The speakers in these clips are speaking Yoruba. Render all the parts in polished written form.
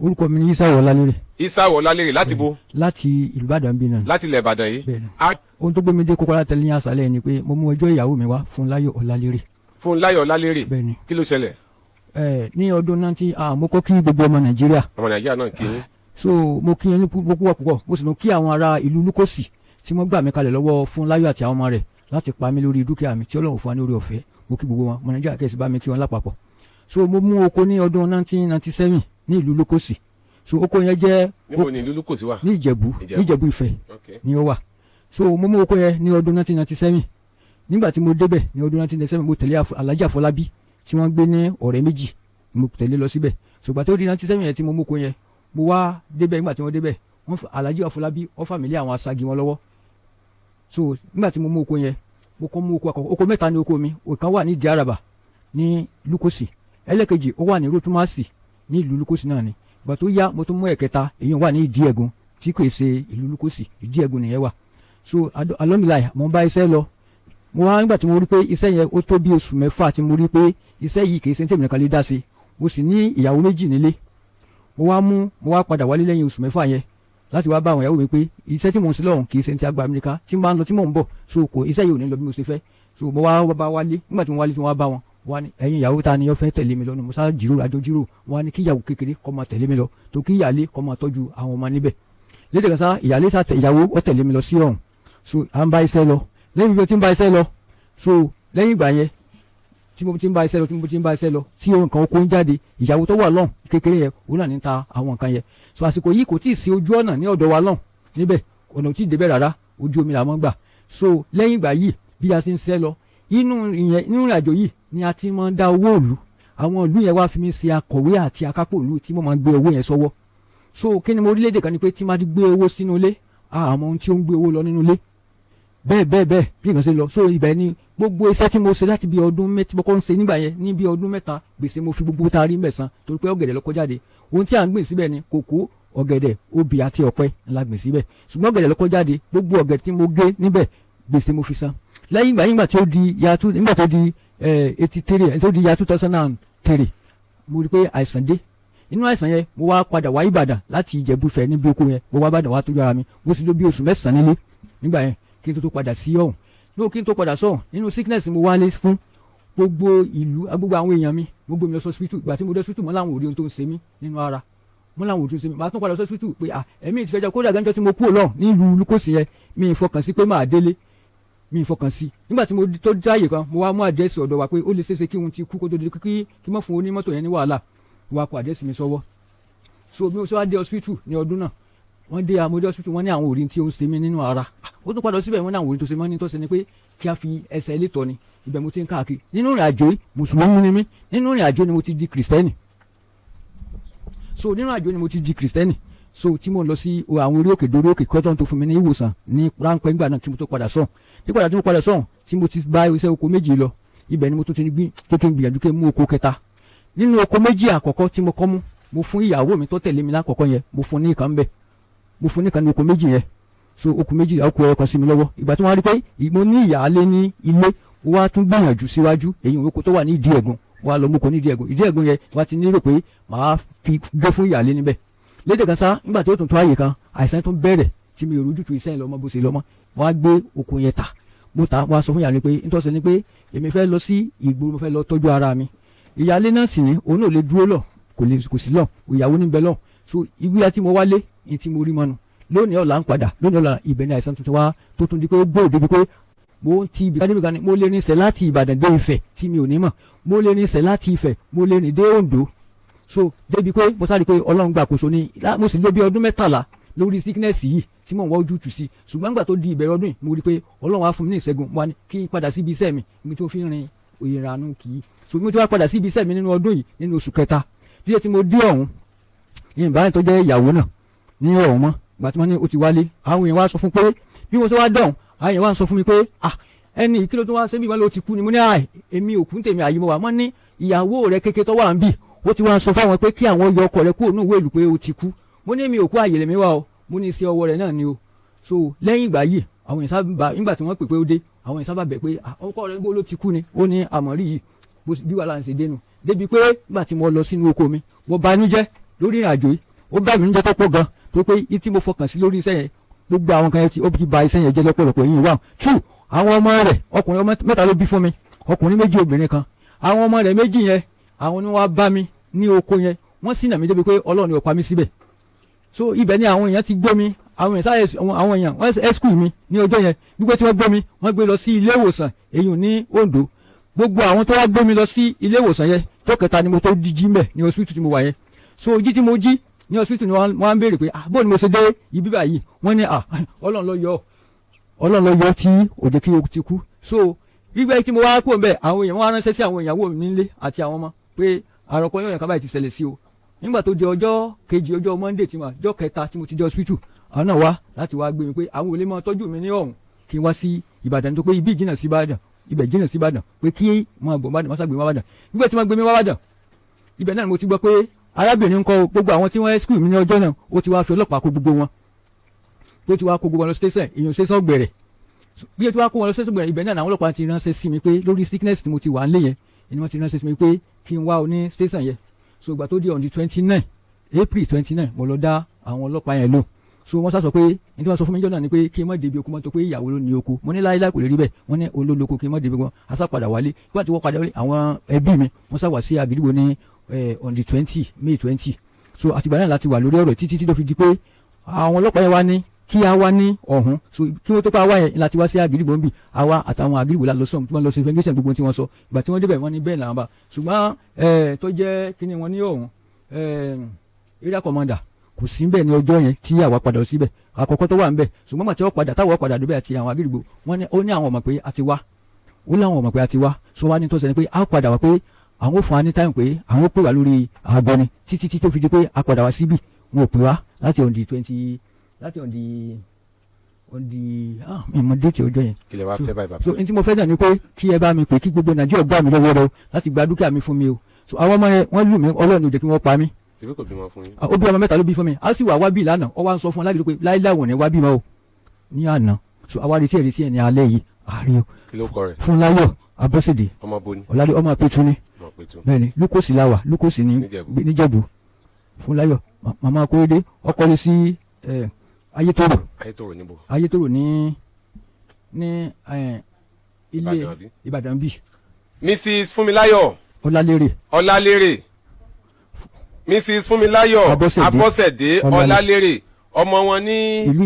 orúkọ mi ni Isao Ọlálérè. Isao Ọlálérè láti bo. láti ìlú Ìbàdàn bí náà. láti ilẹ̀ Ìbàdàn yìí. ohun tó gbé mi dé Kókó Alátẹ̀lé ní àṣálẹ́ ni pé mo mú ọjọ́ ìyàwó mi wá Fúnláyọ̀ Ọlálérè. Fúnláyọ̀ Ọlálérè. Kí ló ṣẹlẹ̀? ní ọdún náà mo kọ́ kí gbogbo ọmọ Nàìjíríà. ọmọ Nàìjíríà náà kí yín. so mo kí yín púpọ̀ mo sì tún kí àwọn ará ìlú Lukosi tí wọ́n gbà mí kalẹ̀ lọ́wọ́ Fúnláyọ̀ àti àwọn ọmọ rẹ̀ láti pa mí lórí dúkìá mi tí Ọlọ́run fún wa ní orí ọ̀fẹ́. Mo kí gbogbo wọn ọmọ Nàìjíríà kẹ́sì bá mi kí wọn lápapọ̀. So mo mú oko ní ọdún 1997 ní ìlú Lukosi. So oko yẹn jẹ́. níbo ni ìlú Lukosi wà? ní Ìjẹ̀bú Ifẹ̀ ni ó wà. So mo mú oko yẹn ní ọdún 1997. Nígbà tí mo débẹ̀ ní ọdún 1997 mo tẹ̀lé Alhaji Afọlábí tí wọ́n gbé ní ọ̀rẹ́ méjì mo tẹ̀lé lọ síbẹ̀. ṣùgbọ́n tó di 1997 yẹn tí mo mú oko yẹn mo wá débẹ̀ nígbà tí wọ́n débẹ̀ Alhaji Afọlábí ó fà mí lé àwọn asagi wọn lọ́wọ́. So nígbà tí mo mú oko yẹn mo kọ́ mú oko àkọ́kọ́ oko mẹ́ta ní oko mi ọ̀kan wà ní Ìdí Àràbà ní Lukosi ẹlẹ́kejì ó wà ní Rótúmásì ní ìlú Lukosi náà ni ìgbà tó yá mo tún mú ẹ̀kẹta èyí wà ní Ìdí Ẹ̀gùn tí kò ṣe ìlú Lukosi Ìdí Ẹ̀gùn nìyẹn wà. So alọ́mìláyà mo bá iṣẹ́ lọ mo wá nígbà tí mo rí pé iṣẹ́ yẹn ó tó bí oṣù mẹ́fà tí mo rí pé iṣẹ́ yìí kì í ṣe ní tèmi nìkan lè dá sí mo sì ní ìyàwó méjì nílé mo wá padà wálé lẹ́yìn oṣù mẹ́fà yẹn láti wá bá àwọn ìyàwó mi pé iṣẹ́ tí mo ń ṣe lọ́hùn kì í ṣe ti àgbà Amẹ́ríkà tí mo bá ń lọ tí mò ń bọ̀ so kò iṣẹ́ yìí ò ní lọ bí mo ṣe fẹ́ so mo wá bá wálé nígbà tí mo wálé tí mo wá bá wọn wá ní ẹ̀yin ìyàwó ta ni ó fẹ́ tẹ̀lé mi lọ ní mo sá jíròrò àjọ jíròrò wá ní kí ìyàwó kékeré kó máa tẹ̀lé mi lọ tó kí ìyálé kó máa tọ́jú àwọn ọmọ níbẹ̀ lédè kan sá ìyálé sá ìyàwó ó tẹ̀lé mi lọ sí ọ̀hún so à ń bá iṣẹ́ lọ lẹ́yìn bí mo ti ń bá iṣẹ́ lọ so lẹ́yìn ìgbà yẹn tí mo ti ń bá iṣẹ́ lọ tí nǹkan oko ń jáde ìyàwó tó wà lọ́hùn kékeré yẹn òun náà ní ta àwọn nǹkan yẹn so àsìkò yìí kò tí ì sí ojú ọ̀nà ní ọ̀dọ̀ wa lọ́hùn níbẹ̀ ọ̀nà ò tí ì débẹ̀ rárá ojú omi làwọn gbà so lẹ́yìn ìgbà yìí bí a ti ń ṣẹ́ lọ inú ìrìn àjò yìí ni a ti máa ń dá owó ìlú àwọn ìlú yẹn wá fi mí ṣe akọ̀wé àti akápò ìlú tí mo máa ń gbé owó yẹn sọ́wọ́ so kí ni mo orílẹ̀-èdè kan ni pé tí máa ti gbé owó sínú ilé àmọ́ ohun tí ó ń gbé owó lọ nínú ilé bẹ́ẹ̀ bí nǹkan ṣe lọ so ibẹ̀ ni gbogbo iṣẹ́ tí mo ṣe láti bí ọdún mẹ́ta mo kọ́ ń ṣe nígbà yẹn ní bí ọdún mẹ́ta gbèsè mo fi gbogbo taari mẹ́sàn torí pé ọ̀gẹ̀dẹ̀ ló kó jáde ohun tí à ń gbìn síbẹ̀ ni kòkó ọ̀gẹ̀dẹ̀ obì àti ọ̀pẹ la gbìn síbẹ̀ ṣùgbọ́n ọ̀gẹ̀dẹ̀ ló kó jáde gbogbo ọ̀gẹ̀dẹ̀ tí mo gé níbẹ̀ gbèsè mo fi san lẹ́yìn ìgbà nígbà tó di ya 83 tó di ya 2003 mo rí pé àìsàn dé inú àìsàn yẹn mo wá padà wá Ìbàdàn láti Ìjẹ̀bú-Ifẹ̀ níbi oko yẹn mo wá Ìbàdàn wá tọ́jú ara mi mo sì lò bí oṣù mẹ́sàn-án nílé nígbà yẹn kí n tó padà sí ọ̀hún kí n tó padà sọ̀hún nínú sickness mo wálé fún gbogbo ìlú gbogbo àwọn èèyàn mi gbogbo mi lọ sọ hospital ìgbà tí mo dé hospital mo láwọn ò rí ohun tó ń ṣe mí nínú ara mo láwọn ò rí ohun tó ń ṣe mí màá tún padà sọ hospital pé ẹ̀mí ti fẹ́ jẹ́ kódà gánjọ́ tí mo kúrò lọ́hùn nílùú Lukosi yẹn mi ì fọkàn sí pé máa délé mi ì fọkàn sí nígbà tí mo tó dáàyè kan mo wá mú àdírẹ́sì ọ̀dọ̀ wa pé ó lè ṣeéṣe kí òun ti kú kó tó di kí mọ́ fún onímọ́tò yẹn ní wàhálà wa kó àdírẹ́sì mi sọ́wọ́ so bí mo ṣe wá dé hospital ní ọdún náà wọ́n dé amódé hospital wọ́n ní àwọn òrí tí ó ń ṣe mí nínú ara ó tún padà síbẹ̀ wọ́n ní àwọn òrí tó ṣe mọ́ ní tó ṣe ni pé kí a fi ẹsẹ̀ ilé tọ́ ni ibẹ̀ mo ti ń káàkiri nínú ìrìn àjò yìí mùsùlùmí ni mí nínú ìrìn àjò ni mo ti di kìrìsìtẹ́nì so nínú àjò ni mo ti di kìrìsìtẹ́nì so tí mo lọ sí àwọn orí òkè dórí òkè kọ́tọ́ tó fún mi ní ìwòsàn ní ráńpẹ́ nígbà náà kí mo tó padà sọ̀hún nígbà tí mo padà sọ̀hún tí mo ti bá iṣẹ́ oko méjì lọ ibẹ̀ ni mo tó ti gbìyànjú kí n mú oko kẹta nínú oko méjì àkọ́kọ́ tí mo kọ́ mú mo fún ìyàwó mi tó tẹ̀lé mi lákọ̀ọ́kọ́ yẹn mo fún ní ìkan bẹ́ẹ̀ mo fún ní ìkan ní oko méjì yẹn so oko méjì oko ẹ̀kan sí mi lọ́wọ́ ìgbà tí wọ́n rí pé mo ní ìyáálé ní ilé wọ́n á tún gbìyànjú síwájú èyí oko tó wà ní Ìdí Ẹ̀gùn wọ́n á lọ mú ko ní Ìdí Ẹ̀gùn yẹn wọ́n á ti nírò pé màá fi gbé fún ìyáálé níbẹ̀ lédè kan sá nígbà tí ó tún tó àyè kan àìsàn tó bẹ̀rẹ̀ tí mi ò rújú tu iṣẹ́ ìlọmọ bó ṣe lọ́mọ wọ́n á gbé oko yẹn ta mo ta wọ́n á sọ fún ìyáálé pé nítòsí ni pé èmi fẹ́ lọ sí ìgboro mo fẹ́ lọ tọ́jú ara mi ìyáálé náà sì ní òun náà lè dúró lọ kò sí lọ ìyàwó níbẹ̀ lọ so ibi àti mo wálé ní tí mo rí mọ́nu lónìí ọ̀la ń padà lónìí ọ̀la ibẹ̀ ní àìsàn tuntun wá tó tún di pé ó gbòòrò débi pé mo ń ti ibi kan ní mo lè rinṣẹ́ láti Ìbàdàn dé Ifẹ̀ tí mi ò ní mọ̀ mo lè rinṣẹ́ láti Ifẹ̀ mo lè rìn dé Oǹdó so débi pé mo sáré pé Ọlọ́run gbà àkóso ní mo sì lò bí ọdún 13 lórí sickness yìí tí mò ń wá ojútùú sí ṣùgbọ́n nígbà tó di ìbẹ̀rẹ̀ ọdún yìí mo rí pé Ọlọ́run á fún mi ní ìṣẹ́gun mo wá ní kí n padà síbi iṣẹ́ mi ibi tó fi rin ìrànú kì í so mo ti wá padà síbi iṣẹ́ mi nínú ọdún yìí nínú oṣù kẹta díẹ̀ tí mo dé ọ̀hún ìbáraẹni tó jẹ́ ìyàwó náà ní ọ̀hún mọ́ gbà tí wọ́n ní ó ti wálé àwọn èèyàn wá sọ fún pé bí mo ṣe wá dọ̀hún àwọn èèyàn wá sọ fún mi pé ẹni kí ló tún wá ṣe bí wọ́n ló ti kú ni mo ní èmi ò kú tèmi àyè mo wà mọ́ ní ìyàwó rẹ kékeré tó wà ń bì ó ti wá sọ fáwọn pé kí àwọn yọ ọkọ rẹ kúrò ní ìwé ìlú pé ó ti kú mo ní èmi ò kú àyè lèmi wá o mo ní iṣẹ́ ọwọ́ rẹ náà ni o so lẹ́yìn ìgbà yìí àwọn èèyàn sábà nígbà tí wọ́n pè pé ó dé àwọn èèyàn sábà bẹ̀ pé ọkọ rẹ gbó ló ti kú ni ó ní àmọ̀rí yìí bí wàhálà ń ṣe dénú débi pé nígbà tí mo lọ sínú oko mi mo banújẹ́ lórí ìrìn àjò yìí ó bá mi níjẹ́ tó pọ̀ gan tó pé tí mo fọkàn sí lórí iṣẹ́ yẹn gbogbo àwọn kan yẹn tí ó fi ba iṣẹ́ yẹn jẹ́ lọ́pọ̀lọpọ̀ yìí wà. two àwọn ọmọ rẹ̀ ọkùnrin mẹ́ta ló bí fún mi ọkùnrin méjì obìnrin kan àwọn ọmọ rẹ̀ méjì yẹn àwọn ni wọ́n bá mi ní oko yẹn wọ́n sì nà mí débi pé Ọlọ́run ò pa mí síbẹ̀ so ibẹ̀ ni àwọn èèyàn ti gbé mi àwọn èèyàn wọ́n excuse mi ní ọjọ́ yẹn gbígbé tí wọ́n gbé mi wọ́n gbé lọ sí ilé ìwòsàn èyí ní Ondo gbogbo àwọn tó wá gbé mi lọ sí ilé ìwòsàn yẹn tó kẹta ni mo tó jí mbẹ̀ ní hospital tí mo wà yẹn so jí tí mo jí ní hospital ni wọ́n á ń béèrè pé bó ni mo ṣe dé ibi báyìí wọ́n ní Ọlọ́run ló yọ tí òjò kí o ti kú so gbígbé tí mo wá kó mbẹ̀ àwọn èèyàn wọ́n á ránṣẹ́ sí àwọn ìyàwó mi nílé àti àwọn ọmọ pé àròkọ yóò yàn kábàáyé ti ṣẹlẹ̀ sí o nígbà tó di ọjọ́ kejì ọjọ́ Monday tí mo ọjọ́ kẹta tí mo ti dé hospital àwọn náà wá láti wá gbé mi pé àwọn ò lè máa tọ́jú mi ní ọ̀hún kí n wá sí Ìbàdàn tó pé ibi ìjìnà sí Ìbàdàn ibẹ̀ jìnà sí Ìbàdàn pé kí máa bọ̀ Ìbàdàn máa gbé mi wá Ìbàdàn nígbà tí wọ́n gbé mi wá Ìbàdàn ibẹ̀ náà ni mo ti gbọ́ pé arábìnrin ń kọ́ gbogbo àwọn tí wọ́n rescue mi ní ọjọ́ náà ó ti wá fi ọlọ́pàá kó gbogbo wọn tó ti wá kó gbogbo wọn lọ station èèyàn station gbẹ̀rẹ̀ bí ó ti wá kó wọn lọ station gbẹ̀rẹ̀ ibẹ̀ náà àwọn ọlọ́pàá ti ránṣẹ́ sí mi pé lórí sickness tí mo ti wà ń lé yẹn ni wọ́n ti ránṣẹ́ sí mi pé kí n wá oní station yẹn so ìgbà tó di on the 29 April 29 mo lọ dá àwọn ọlọ́pàá yẹn lò so wọ́n sá sọ pé ní tí wọ́n sọ fún mi jọ́ náà ni pé kí n má débi oko mọ́ tó pé ìyàwó ló ní oko mo ní láyé kò lè rí bẹ́ẹ̀ wọ́n ní olóloko kí n má débi wọn asá padà wálé nígbà tí wọ́n padà wálé àwọn ẹbí mi wọ́n sá wá sí Àgídìgbò ní on the 20 May 20 so àtìgbà náà láti wà lórí ọ̀rọ̀ títí tí ló fi di pé àwọn ọlọ́pàá yẹn wá ní kí a wá ní ọ̀hún so kí wọ́n tó pa wá yẹn láti wá sí Àgídìgbò ń bì àwa àtàwọn Àgídìgbò la lọ sọ tí wọ́n lọ sí investigation gbogbo tí wọ́n sọ ìgbà tí wọ́n débẹ̀ wọ́n ní bẹ́ẹ̀ làwọn bá ṣùgbọ́n tó jẹ́ kíni wọn ní ọ̀hún area commander kò sí bẹ́ẹ̀ ní ọjọ́ yẹn tí àwa padà síbẹ̀ àkọ́kọ́ tó wà ń bẹ̀ ṣùgbọ́n màtí wọ́n padà táwọn padà débẹ̀ àti àwọn Àgídìgbò wọ́n ní ó ní àwọn ọmọ pé a ti wá ó láwọn ọmọ pé a ti wá so wá ní tó sẹ́ni pé a padà wá pé àwọn ò fún wa ní táyà pé àwọn ò pè wá lórí àgọ́ ni títí tó fi di pé a padà wá síbì wọn ò pè wá láti on the 20 láti on the mi mọ déètì ọjọ́ yẹn. kí lè wá fẹ́ báyìí bàbá. so n tí mo fẹ́ dàn ni pé kí ẹ bá mi pè kí gbogbo Nàìjíríà gbà mí lọ́wọ́ rẹ o láti gba dúkìá mi fún mi o so àwọn ọmọ yẹn wọ́n lù mí Ọlọ́run ò jẹ́ kí wọ́n pa mí. tèmi kò bímọ fún yín. ó bí ọmọ mẹ́ta ló bí fún mi a sì wà bí lánàá ọ wá ń sọ fún Lágídí pé láíláí wọ̀n ní wá bí mọ́ o ní àná so àwa retí ẹ̀ ní alẹ́ yìí àárín o. kí ló kọ rẹ̀. Fúnláyọ̀ Abọ́sẹ̀dé ọmọ boni. ọ̀làdé ọmọ Pétú ni bẹ́ẹ̀ni Lúkòsì láwà Lúkòsì ní Níjẹ̀bú Fúnláyọ̀ màmá Kórédé ọkọ lé sí Ayétòrò níbo. Ayétòrò ní ilé Ìbàdàn bí. Mrs. Fúnmiláyọ̀ Ọlálérè Mrs. Fúnmiláyọ̀ Abọ́sẹ̀dé Ọlálérè ọmọ wọn ní ìlú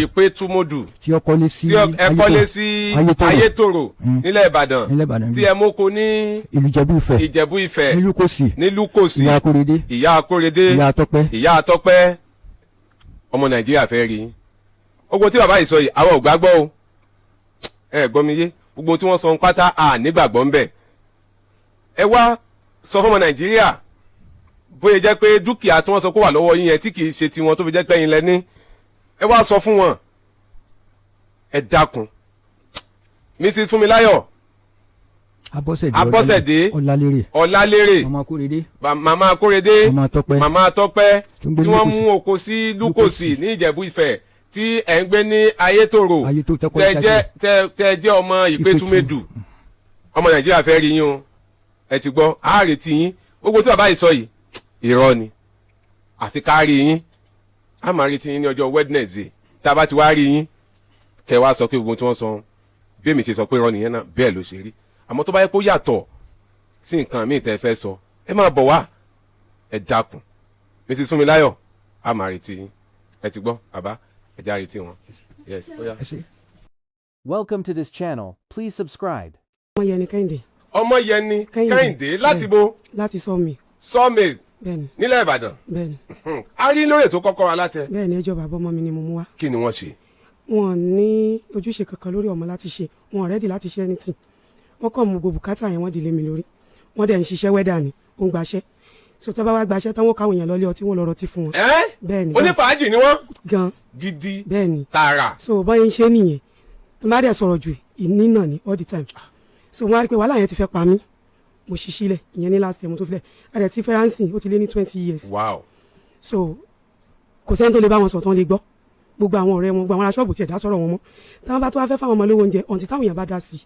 Ìpẹ́tùmodù tí ẹ kọ́lé sí Ayétòrò nílẹ̀ Ìbàdàn tí ẹ mọ́kò ní Ìjẹ̀bú Ifẹ̀ ní Lúkòsì ìyá Akóredé ìyá Àtọ́pẹ́ ọmọ Nàìjíríà fẹ́ rí gbogbo tí bàbá yìí sọ yìí àwọn ò gbàgbọ́ o ẹ gbọ́ mi yé gbogbo tí wọ́n sọ ń pátá à nígbàgbọ́ ń bẹ̀ ẹ wá sọ fún ọmọ Nàìjíríà bóyá jẹ́ pé dúkìá tí wọ́n sọ pé wà lọ́wọ́ yín yẹn tí kìí ṣe tiwọn tó fi jẹ́ pé yín lẹ́ní ẹ wá sọ fún wọn ẹ dákun Mrs. Fúnmiláyọ̀ Abọ́sẹ̀dé Ọlálérè màmá Kóredé màmá Tọ́pẹ́ tí wọ́n mú oko sí Lúkòsì ní Ìjẹ̀bú Ifẹ̀ tí ẹ̀ ń gbé ní Ayétòrò tẹ́ jẹ́ ọmọ Ìpẹ́tùmẹ́dù ọmọ Nàìjíríà fẹ́ rí yín o ẹ ti gbọ́ àárẹ̀ tí yín gbogbo tí bàbá yìí sọ yìí irọ́ ni àfi ká rí yín a máa rí ti yín ní ọjọ́ Wednesday tá a bá ti wá rí yín kẹ́ wá sọ pé gbogbo tí wọ́n sọ bí èmi ṣe sọ pé irọ́ nìyẹn náà bẹ́ẹ̀ ló ṣe rí àmọ́ tó bá yẹ kó yàtọ̀ sí nǹkan míì tẹ́ fẹ́ sọ ẹ máa bọ̀ wá ẹ dákun Mrs. Fúnmiláyọ̀ a máa rí ti yín ẹ ti gbọ́ bàbá ẹ já rí ti wọn. Yes. Welcome to this channel. Please subscribe. Ọmọyẹni Kẹ́hìndé. Ọmọyẹni Kẹ́hìndé láti bo. Láti Sawmill. Sawmill. Bẹ́ẹ̀ni. Nílẹ̀ Ìbàdàn. Bẹ́ẹ̀ni. A rí lórí ètò kọ́kọ́ alátẹ. Bẹ́ẹ̀ni ẹjọ́ bàbá ọmọ mi ni mo mú wá. Kí ni wọ́n ṣe? Wọn ní ojúṣe kankan lórí ọmọ láti ṣe, wọn ready láti ṣe anything. Wọ́n kàn mú gbogbo bùkátà yẹn wọ́n dìlé mi lórí. Wọ́n dẹ̀ ń ṣiṣẹ́ wẹ́dà ni, ó ń gbaṣẹ́. So tó bá wá gbaṣẹ́ tán wọ́n káwọn èèyàn lọ́lé ọtí wọn lọ rọtí fún wọn. Bẹ́ẹ̀ni. Onífàájì ni wọ́n. Gan. Gidi. Bẹ́ẹ̀ni. Tààrà. So bọ́yẹ ń ṣe nìyẹn. Tó bá dẹ̀ sọ̀rọ̀ jù ìní náà ni all the time. So wọ́n á rí pé wàhálà yẹn ti fẹ́ pa mí. Mo ṣiṣẹ́ lẹ̀ ìyẹn ní last time tó filẹ̀ àdẹ̀ tí fẹ́ránsì ó ti lé ní 20 years. Wow. So kò sẹ́ni tó lè bá wọn sọ tán lè gbọ́ gbogbo àwọn ọ̀rẹ́ wọn gbogbo àwọn aṣọ́ọ̀bù tiẹ̀ dá sọ̀rọ̀ wọn mọ́ táwọn bá tó wá fẹ́ fáwọn ọmọ lówó oúnjẹ ọ̀ǹtí táwọn èèyàn bá dá sí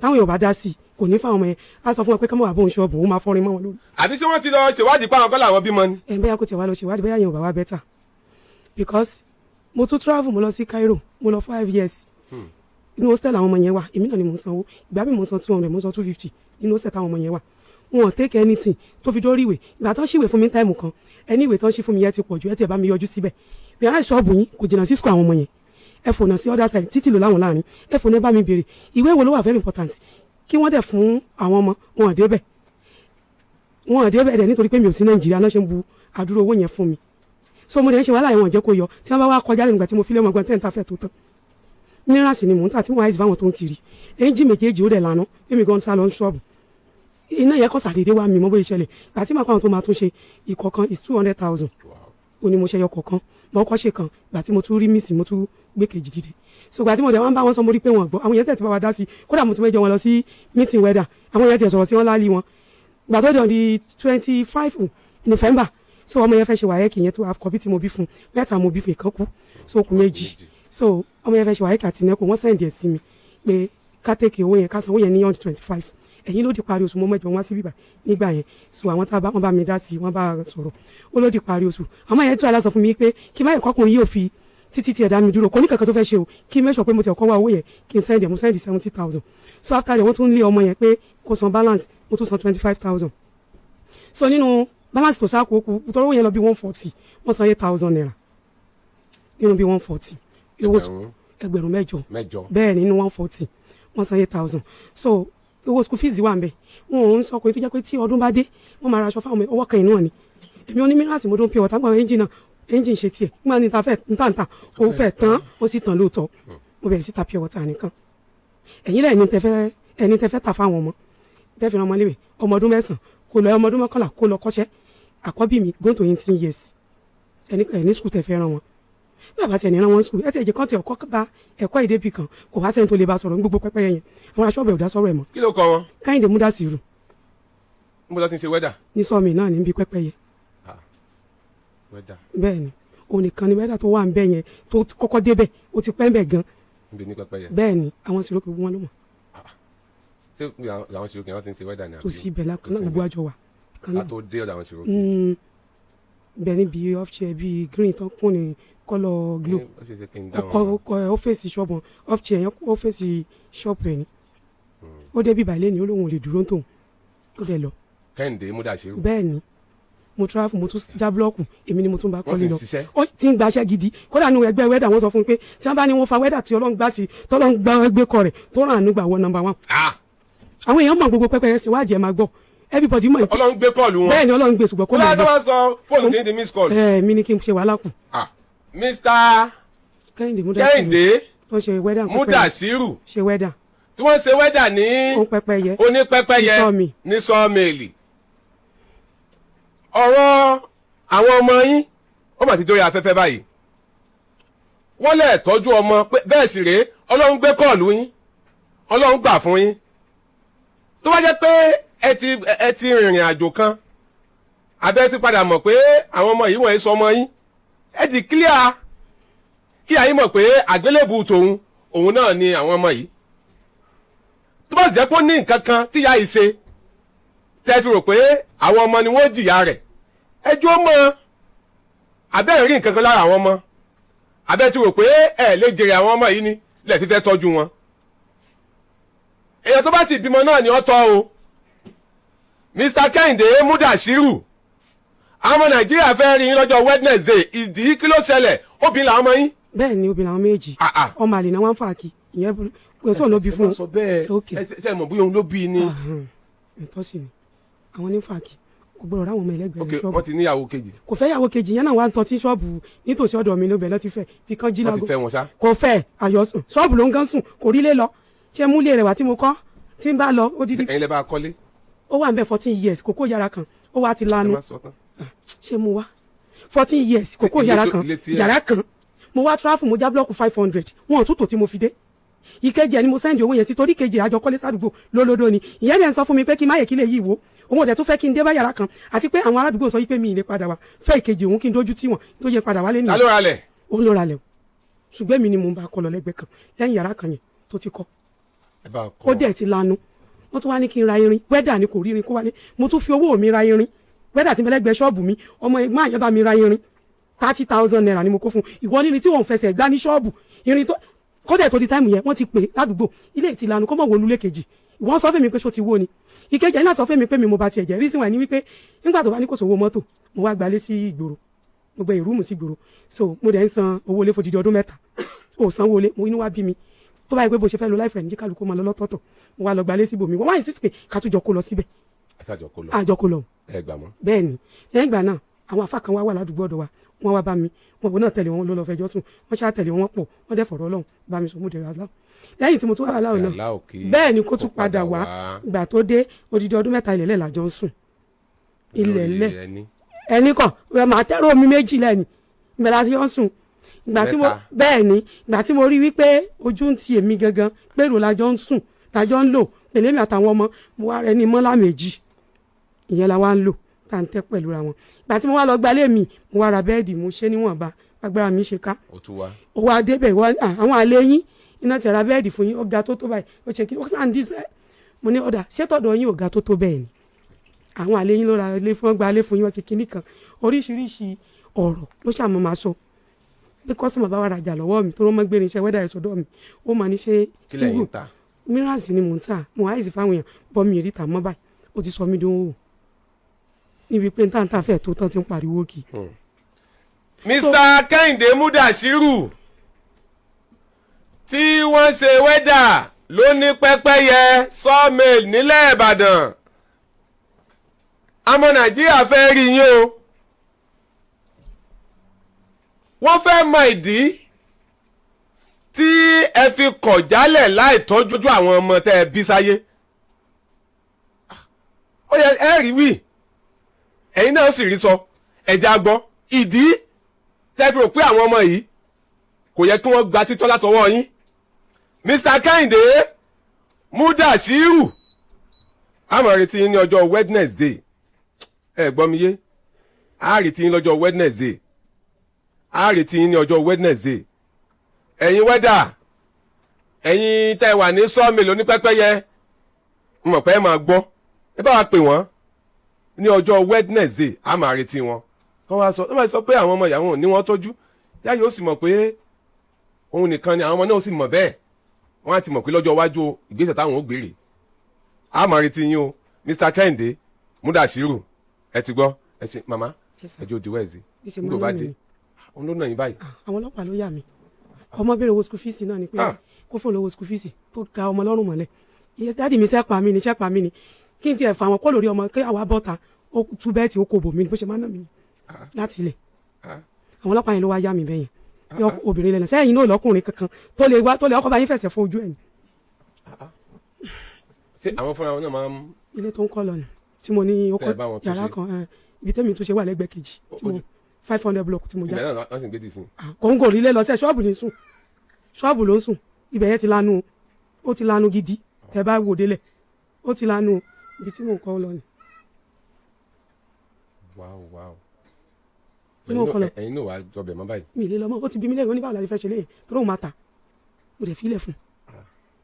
táwọn èèyàn bá dá sí kò ní fáwọn ọmọ yẹn á sọ fún wọn pé kọ́mọ̀ wà bóun ṣọ́ọ̀bù òun máa fọ́rin mọ́ wọn lórí. àbí ṣé wọ́n ti lọ ṣèwádìí pa àwọn kọ́ làwọn bímọ ni. bẹ́ẹ̀ kò tiẹ̀ wá lọ ṣèwádìí bẹ́ẹ̀ yẹn ò bá wá bẹ́tà because mo tún travel mo lọ sí Cairo mo lọ 5 years inú hostel àwọn ọmọ yẹn wà èmi náà ni mo ń sanwó ìgbà mi mo ń san 200 mo ń san 250 inú hostel táwọn ọmọ yẹn wà wọn ò take anything tó fi dórí ìwé ìgbà tán ṣìwé fún mi táìmù kan ẹni ìwé tán ṣí fún mi yẹn ti pọ̀ ju ẹ ti ẹ̀ bá mi yọjú síbẹ̀ bí ara ṣọ́ọ̀bù yín kò jìnnà sí school àwọn ọmọ yẹn ẹ fònà sí other side títí lò láwọn láàrin ẹ fònà bá mi béèrè ìwé wo ló wà very important kí wọ́n dẹ̀ fún àwọn ọmọ wọn àdébẹ̀ dẹ̀ nítorí pé mi ò sí Nàìjíríà náà ṣe ń bu àdúró owó yẹn fún mi so mo dẹ̀ ń ṣe wàhálà yẹn wọ́n jẹ́ kó yọ tí wọ́n bá wá kọjá lẹ́nu ìgbà tí mo fi lé ọmọ ọgbọ́n tẹ́ǹtà fẹ́ tó tán minerals ni mò ń tà tí wọ́n àìsí báwọn tó ń kiri ẹnjì méjèèjì ó dẹ̀ lànà èmi gan sá lọ ń ṣọ́ọ̀bù iná yẹn kọ́ sàdédé wá mi mọ́ bóyá ìṣẹ̀lẹ̀ àti màá kọ́ àwọn tó máa tún ṣe ìkọ̀kan is 200,000 ó ní mo ṣe yọ kọ̀ọ̀kan mo kọ́ ṣe kan gbà tí mo tún rí mísì mo tún gbé kejì dìde so gbà tí mo dẹ̀ wọ́n bá wọn sọ mo rí pé wọn gbọ́ àwọn yẹn tẹ̀ tí bá wa dá sí kódà mo tún mẹ́jọ wọn lọ sí meeting weather àwọn yẹn tẹ̀ sọ̀rọ̀ sí wọn láàlì wọn gbà tó dàn di 25 November so ọmọ yẹn fẹ́ ṣe wáyẹ́kì yẹn tó àkọ́bí tí mo bí fún mẹ́ta mo bí fún ìkan kú so okùn méjì so ọmọ yẹn fẹ́ ṣe wáyẹ́kì àti nẹ́kọ̀ wọ́n sẹ́ǹdì ẹ̀ sí mi pé ká tèkè owó yẹn ká san owó yẹn ní 25 ẹ̀yin ló di parí oṣù mo mẹ́jọ wá sí bíbà nígbà yẹn so àwọn tá wọ́n bá mi dá sí wọ́n bá sọ̀rọ̀ ó ló di parí oṣù àmọ́ yẹn tó aláṣọ fún mi pé kí má ẹ̀kọ́ ọkùnrin yóò fi títí tí ẹ̀dá mi dúró kò ní kankan tó fẹ́ ṣe o kí mẹ́sọ̀ pé mo ti ọkọ̀ wá owó yẹn kí n sẹ́ndì ẹ̀ mo sẹ́ndì 70,000 so after that wọ́n tún lé ọmọ yẹn pé kó san balance mo tún san 25,000 so nínú balance tó sáàkó kú tọrọ owó yẹn lọ bí 140 wọ́n san 8,000 naira nínú bí 140 ẹgbẹ̀rún mẹ́jọ bẹ́ẹ̀ nínú 140 wọ́n san 8,000 so owó school fees wà ń bẹ̀ wọn ò ń sọ pé tó jẹ́ pé tí ọdún bá dé wọ́n máa ra aṣọ fáwọn ọwọ́ kan inú ọ̀ ni èmi ò ní mìíràn àti mo dún pé ọ̀tá gbọ́n engine náà engine ṣe tiẹ̀ nígbà ní ta fẹ́ ntàntà kò fẹ́ tán ó sì tàn lóòótọ́ mo bẹ̀rẹ̀ sí ta pure water nìkan ẹ̀yin lẹ́yìn ẹni tẹ́fẹ́ ta fáwọn ọmọ tẹ́fẹ́ ọmọ léwé ọmọ ọdún 9 kò lọ ọmọ ọdún 11 kò lọ kọ́ṣẹ́ àkọ́bí mi going to 18 years ẹni school tẹ́fẹ́ ràn wọn bàbá tiẹ̀ ní ràn wọn school ẹ ti ẹ̀jẹ̀ kan tiẹ̀ ọkọ́ bá ẹ̀kọ́ èdè bì kan kò wá sẹ́ni tó lè bá sọ̀rọ̀ ní gbogbo pẹ́pẹ́ yẹn àwọn aṣọ́bẹ̀ ò dá sọ̀rọ̀ ẹ̀ mọ́. kí ló kọ wọn. Káyìndé Múdàsírù. níbo la ti ń ṣe wẹ́dà. ní sọ́ọ̀mì náà ní bí pẹ́pẹ́ yẹn. wẹ́dà. bẹ́ẹ̀ ni òun nìkan ni wẹ́dà tó wà ń bẹ̀ yẹn tó kọ́kọ́ débẹ̀ ó ti pẹ́ ń bẹ̀ gan. níbi ní pẹ́pẹ́ yẹn. bẹ́ẹ̀ ni àwọn sìrókè wọn ló mọ̀. ṣé àwọn sìrókè wọn ti ń ṣe wẹ́dà ni. tó sì bẹ̀ lápẹ́ náà gbogbo àjọ wa. a tó dé ọ̀dọ̀ àwọn sìrókè. bẹ́ẹ̀ ni bí ọ́fíìsì bíi green tó kún ní kọ́lọ̀ glo ọ́fíìsì ṣọ́ọ̀bù ọ́fíìsì yẹn ọ́fíìsì ṣọ́ọ̀bù ẹ̀ ni ó débi ìbàlẹ̀ ni ó lóun ò lè dúró tóun ó dẹ̀ lọ. Kẹ́hìndé Múdàsírù. bẹ́ẹ̀ ni mo travel mo tún já búlọ́ọ̀kù èmi ni mo tún bá kọ́lé lọ ó ti ń gbaṣẹ́ gidi kódà nínú ẹgbẹ́ wẹ́dà wọ́n sọ fún mi pé tí wọ́n bá ní wọ́n fa wẹ́dà tí Ọlọ́run gbá sí tọ́lọ́run gbá ẹgbẹ́ kọ rẹ̀ tó ràn án nígbà wọ nọ́mbà 1. àwọn èèyàn mọ̀ gbogbo pẹ́pẹ́ yẹn sì wá jẹ́ máa gbọ́ everybody mọ̀. Ọlọ́run gbé kọ́ọ̀lù wọn. bẹ́ẹ̀ ni Ọlọ́run gbé ṣùgbọ́n kó lè gbọ́. kó sọ fóònù tí ń di miss call. mi ni kí n ṣe wàhálà kù. Mr. Kẹ́hìndé Múdàsírù ṣe wẹ́dà tí wọ́n ṣe wẹ́dà ní onípẹ́pẹ́yẹ ní sọ́ọ̀mẹ̀lì. ọ̀rọ̀ àwọn ọmọ yín ó mà ti dórí afẹ́fẹ́ báyìí. wọ́n lè tọ́jú ọmọ bẹ́ẹ̀ sì rèé Ọlọ́run gbé kọ́ọ̀lù yín Ọlọ́run gbà fún yín. tó bá jẹ́ pé ẹ ti rìnrìn àjò kan abẹ́ ti padà mọ̀ pé àwọn ọmọ yìí wọ̀nyí sọ ọmọ yín ẹ di clear kí ayé mọ̀ pé àgbélébù tòun òun náà ni àwọn ọmọ yìí. tó bá sì jẹ́ pé ó ní nǹkan kan tíyá yìí ṣe tẹ́ fi rò pé àwọn ọmọ ni wọ́n jìyà rẹ̀ ẹjọ́ mọ́ abẹ́ rí nǹkan kan lára àwọn ọmọ abẹ́ ti rò pé ẹ lè jèrè àwọn ọmọ yìí ni lẹ́ẹ̀ fífẹ́ tọ́jú wọn. èèyàn tó bá sì bímọ náà ni ó tọ́ o. Mr. Kẹ́hìndé Múdàsírù àwọn ọmọ Nàìjíríà fẹ́ rí yín lọ́jọ́ Wednesday ìdí kí ló ṣẹlẹ̀ obìnrin làwọn ọmọ yín. bẹ́ẹ̀ ni obìnrin àwọn méjì ọmọ àlè náà wọ́n ń fà kí ìyẹn pèsè ló bí fún un. ẹ sọ bẹ́ẹ̀ ṣe mọ̀ bóyá òun ló bí ni. nǹkan sì ni àwọn ní fà kí kò gbọdọ̀ ráwọn ọmọ ẹlẹgbẹ̀rún ṣọ́ọ̀bù. wọ́n ti níyàwó kejì. kò fẹ́ yàwó kejì yẹn náà wà ń tọ́tí ṣọ́ọ̀bù nítòsí ọ̀dọ̀ mi lóbẹ̀ lọ́ti fẹ́ bí kan jí lágbo. wọ́n ti fẹ́ wọn sá. kò fẹ́ àyọ̀sùn ṣọ́ọ̀bù ló ń gán sùn kò rí lé lọ ṣé múlẹ̀ rẹ̀ wá tí mo kọ́ tí ń bá lọ odidi. ẹ̀yin lẹ bá kọ́lé. ó wà ń bẹ 14 years kókó yàrá kan ó wá ti lanu ṣé mo wá 14 years kókó yàrá kan mo wá tráfù mo já blọọkù 500 wọn ò tún tò tí mo fi dé ìkejì ẹni mo sẹ́ndì owó yẹn sí torí kejì àjọ kọ́lé sádùúgbò lólódó ni ìyẹn dẹ̀ ń sọ fún mi pé kí n má yẹ kí lè yí ìwò òun ọ̀dẹ̀ tó fẹ́ kí n dé bá yàrá kan àti pé àwọn aládùúgbò sọ yí pé mi ì lè padà wá fẹ́ ìkejì òun kí n dójú tí wọn tó yẹ padà wálé nìyẹn. ta ló ra lẹ̀. òun ló ra lẹ̀ ṣùgbọ́n mi ni mo ń bá kọ lọ lẹ́gbẹ̀ẹ́ kan lẹ́yìn yàrá kan yẹn tó ti kọ́. ó dẹ̀ ti lanu wọ́n tún wá ní kí n ra irin wẹ́dà ni kò rí irin kó wálé mo tún fi owó mi ra irin wẹ́dà tí mẹlẹ́gbẹ́ ṣọ́ọ̀bù mi ọmọ ẹgbẹ́ àyẹ̀ bá mi ra irin 30,000 naira ni mo kó fún ìwọ nírin tí wọ́n fẹsẹ̀ gbá ní ṣọ́ọ̀bù irin tó kódà tó di táìmù yẹn wọ́n ti pè ládùúgbò ilé ti lanu kó mọ̀ wọlú lẹ́kejì ìwọ́n sọ fún mi pé ṣó ti wó ni ìkejì náà sọ fún mi pé mi mo bá tiẹ̀ jẹ́ rí sí wọn ní wípé nígbà tó bá ní kò sówó mọ́tò mo wá gbalé sí ìgboro mo gbé ìrúùmù sí ìgboro so mo dẹ̀ ń san owó ilé fòdìdí ọdún 3 ò san owó ilé mo inú wá bí mi tó bá yẹ pé bó ṣe fẹ́ lo láìfẹ̀ ní kálukú máa lọ lọ́tọ̀ọ̀tọ̀ mo wá lọ gbalé síbòmí wọ́n wá insist pé ká tún jọ kó lọ síbẹ̀ àjọ kó lọ bẹ́ẹ̀ ni lẹ́yìn ìgbà náà àwọn afá kan wá wà ládùúgbò ọ̀dọ̀ wa wọ́n wá bá mi wọn náà tẹ̀lé wọn ló lọ fẹjọ́ sùn wọ́n ṣáà tẹ̀lé wọn pọ̀ wọ́n dẹ̀ fọ̀rọ̀ Ọlọ́run bá mi sọ mo dẹ̀ aláwọ̀ lẹ́yìn tí mo tún wà aláwọ̀ náà bẹ́ẹ̀ ni kó tún padà wá ìgbà tó dé odidi ọdún 3 ilẹ̀lẹ̀ làjọ ń sùn ilẹ̀lẹ̀ ẹni kan màá tẹ́rọ omi 2 lẹ́ni ìgbà láti yọ ń sùn bẹ́ẹ̀ ni ìgbà tí mo rí wípé ojú ń ti èmi gangan pèrò làjọ ń sùn làjọ ń lò pèlè mi àtàwọn ọmọ mo wá rẹ ní mọ́lá 2 ìyẹn la wá ń lò tá à ń tẹ́ pẹ̀lú ra wọn ìgbà tí mo wá lọ gbalé mi mo wá ra bẹ́ẹ̀dì mo ṣe níwọ̀nba agbára mi ṣe ká ó wá débẹ̀ àwọn àlẹ́ yín iná ti ra bẹ́ẹ̀dì fún yín ó ga tó báyìí ó ṣe kí ó sàn díṣẹ́ mo ní ọ̀dà ṣétọ̀dọ̀ yín ò ga tó bẹ́ẹ̀ ni àwọn àlẹ́ yín ló ra ilé fún gbalé fún yín wọ́n ti kíní kan oríṣiríṣi ọ̀rọ̀ ló ṣàmọ́ máa sọ bí kọ́sìmọ̀ bá wà rajà lọ́wọ́ mi tó rọ́ mọ́ gbé irinṣẹ́ wẹ́dà ìsọdọ̀ mi ó máa ní ṣe síngù mìíràn ni mò ń tà mo àìsí fáwọn èèyàn bọ́ mi ìrìtà mọ́ báyìí ó ti sọ mí dún wò níbi pé táǹtà fẹ́ tó tán ti ń pariwo kì. Mr. Kẹ́hìndé Mudashiru tí wọ́n ṣe wẹ́dà ló ní pẹ́pẹ́yẹ sawmill nílẹ̀ Ìbàdàn àmọ́ Nàìjíríà fẹ́ rí yín o wọ́n fẹ́ mọ ìdí tí ẹ fi kọ̀ jálẹ̀ láì tọ́jú àwọn ọmọ tẹ́ ẹ bí sáyé ó yẹ ẹ rí wí ẹ̀yin náà sì rí sọ ẹ̀já gbọ́ ìdí tẹ́ fi rò pé àwọn ọmọ yìí kò yẹ kí wọ́n gba títọ́ látọwọ́ yín Mr. Kẹ́hìndé Mudashiru a máa retí yín ní ọjọ́ Wednesday ẹ gbọ́ mi yé a retí yín lọ́jọ́ Wednesday a retí yín ní ọjọ́ Wednesday ẹ̀yin wẹ́dà ẹ̀yin tẹ́ wà ní sawmill onípẹ́pẹ́yẹ mọ̀ pé ẹ máa gbọ́ ẹ bá wa pè wọ́n ní ọjọ́ Wednesday a máa retí wọn kán wá sọ pé àwọn ọmọ ìyàwó ní wọ́n tọ́jú yá yóò sì mọ̀ pé òun nìkan ni àwọn ọmọ náà sì mọ̀ bẹ́ẹ̀ wọ́n á ti mọ̀ pé lọ́jọ́ iwájú ìgbésẹ̀ táwọn ò gbèrè a máa retí yín o Mr. Kẹ́hìndé Mudashiru ẹ ti gbọ́ ẹ sì màmá ẹjọ́ òdi Wednesday nígbà bá dé òun ló nà yín báyìí. àwọn ọlọ́pàá ló yà mí ọmọ béèrè owó school fees náà ni pé kó fún olówó school fees tó ga ọmọ lọ́rùn mọ́lẹ̀ dáàdì mi sẹ́pà mi ni kí n tiẹ̀ fà wọn kó lórí ọmọ kí àwa bọ́ta ó tú bẹ́ẹ̀tì ó kò bò mí bó ṣe máa ń nà mí láti ilẹ̀ àwọn ọlọ́pàá yẹn ló wá yá mi bẹ́yẹn yọ obìnrin lẹ́nu sẹ́yìn náà lọ́kùnrin kankan tó lè ọkọ̀ bá yín fẹ̀sẹ̀ fún ojú ẹ̀ ni. ṣé àwọn fúnra wọn náà máa ń. ilé tó ń kọ́ lọ́nà tí mo ní ó kọ́ yàrá kan ibi tẹ́mi tó ṣe wà lẹ́gbẹ̀ẹ́ kejì tí mo 500 block tí mo já. ìbẹ̀rẹ̀ náà wọ́n sì ń gbé dì sí. kòńgò lílé lọ sẹ́ ṣọ́ọ̀bù ní sùn ṣọ́ọ̀bù ló ń sùn ibẹ̀ yẹn ti lanu ó ti lanu gidi tẹ́ bá wò délẹ̀ ó ti lanu ibi tí mò ń kọ́ lọ ni. wáò ẹ̀yin náà wàá jọbẹ̀ mọ́ báyìí. mi lè lọ mọ́ ó ti bí mi lẹ́yìn oníbàwọ̀ láti fẹ́ ṣe léyìn tó lóun máa tà mo dẹ̀ filẹ̀ fún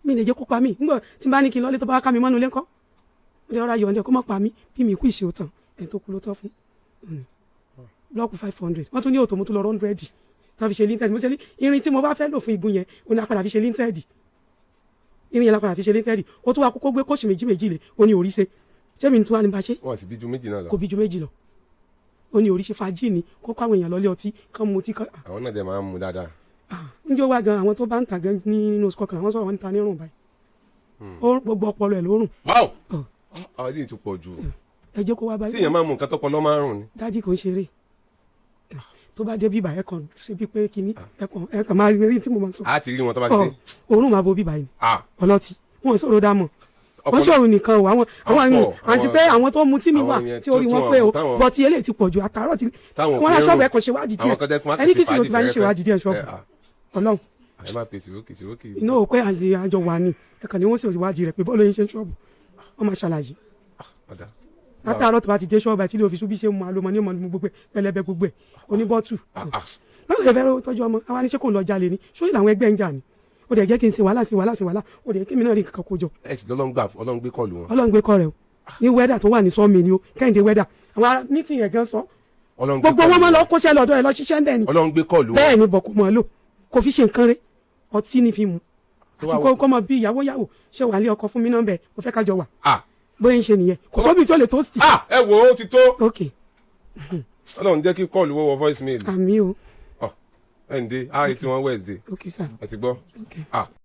mi lè jẹ́ kó pa mí nígbà tí n bá ní kí n lọ́lé tó bá ká mi mọ́nu lẹ́kọ́ mo dẹ̀ ọ̀rọ̀ ayọ̀ ọ̀dẹ̀ kó má pa mí bí mi kú ìṣe òtàn ẹ̀ tó kú ló tọ́ fún blọọkù 500 wọ́n tún ní òtò mo tún lọ 100 tó fi ṣe linted mo ṣe ní irin tí mo bá fẹ́ lò fún igun yẹn ó ní apàdà fi ṣe linted irin yẹn lápàdà fi ṣe linted ó tún wá kókó gbé kóòsì méjì lé ó ní orí ṣe ṣé mi tún wá ní bá ṣe. wọn sì bí ju méjì náà lọ. kò bí ju méjì lọ ó ní orí ṣe fàájì ni kó kó àwọn èèyàn lọlé ọtí kán mu ọtí kan. àwọn náà dẹ̀ máa ń mu dáadáa. níjọ́ wá gan àwọn tó bá ń tà gan nínú skọkàn àwọn sọ̀rọ̀ wọn ń ta nírùn báyìí ó gbogbo ọpọlọ ẹ̀ lórùn. báwo àwọn ìdí tó pọ̀ jù. ẹ jẹ́ kó wá báyìí. sí èèyàn máa mú nǹkan tọpọlọ máa ń rùn ni. dájí kò ń ṣeré tó bá dé bíbà ẹ kàn ṣe bí pé kínní ẹ kàn máa rí tí mo máa sọ. a ti rí wọn tó bá ti dé. òórùn máa bo bíbà yìí ọlọ́tí wọn sọ̀rọ̀ dá mọ̀ wọ́n sọ̀rọ̀ nìkan o àwọn àti pé àwọn tó mu tí mi wà tí orí wọn pé o bọ́tí eléyìí ti pọ̀ ju àtàrọ̀ tí wọ́n rán ṣọ́ọ̀bù ẹ̀ kàn ṣe wádìí díẹ̀ ẹni kí sì ló ti bá yín ṣe wádìí díẹ̀ ṣọ́ọ̀bù ọlọ́run iná ò pé àjọ wà ní ẹ̀kan ni wọ́n sì wádìí rẹ̀ pé bọ́ọ̀lù yín ṣe ń ṣọ́ọ̀bù wọ́n máa ṣàlàyé látàárọ̀ tó bá ti dé ṣọ́ọ̀bù àti ilé òfin bí ṣe mu àlọ́mọ ní ọmọ gbogbo pẹlẹbẹ gbogbo ẹ̀ oníbọ́tù lọ́dọ̀ ìfẹ́ tọ́jú ọmọ àwa ní ṣé kò ń lọ jalè ni ṣó ìlànà ẹgbẹ́ ń jà ni ó dẹ̀ jẹ́ kí n ṣe wàhálà ó dẹ̀ kí mi náà rí nǹkan kó jọ. ẹ sì Ọlọ́run gbé kọlù wọn. Ọlọ́run gbé kọ rẹ̀ o ní wẹ́dà tó wà ní sọ́ọ̀mì ni o Kẹ́hìndé wẹ́dà àwọn mítìn yẹn gan sọ gbogbo wọn máa lọ kóṣẹ́ lọ́dọ̀ ẹ̀ lọ ṣiṣẹ́ ń bẹ̀ ni. Ọlọ́run gbé kọlù wọn. bẹ́ẹ̀ ni bọ̀ kò mọ̀ ọ́ lò kò fi ṣe nǹkan rẹ̀ ọtí ni fi mu àti kó mọ bí ìyàwó ṣe wà ní ọkọ fún mi náà bẹ́ẹ̀ mo fẹ́ ká jọ wà bóyá ń ṣe nìyẹn kò sóbi tí ó lè tó sí. ẹ wo ó ti tó. ok. Ọlọ́run jẹ́ kí kọ́ọ̀lù wọ́wọ́ voice mail. àmì o. ẹ̀ ń dé ààrẹ tí wọ́n wẹ̀ ẹ́ ok sir. ẹ ti gbọ́.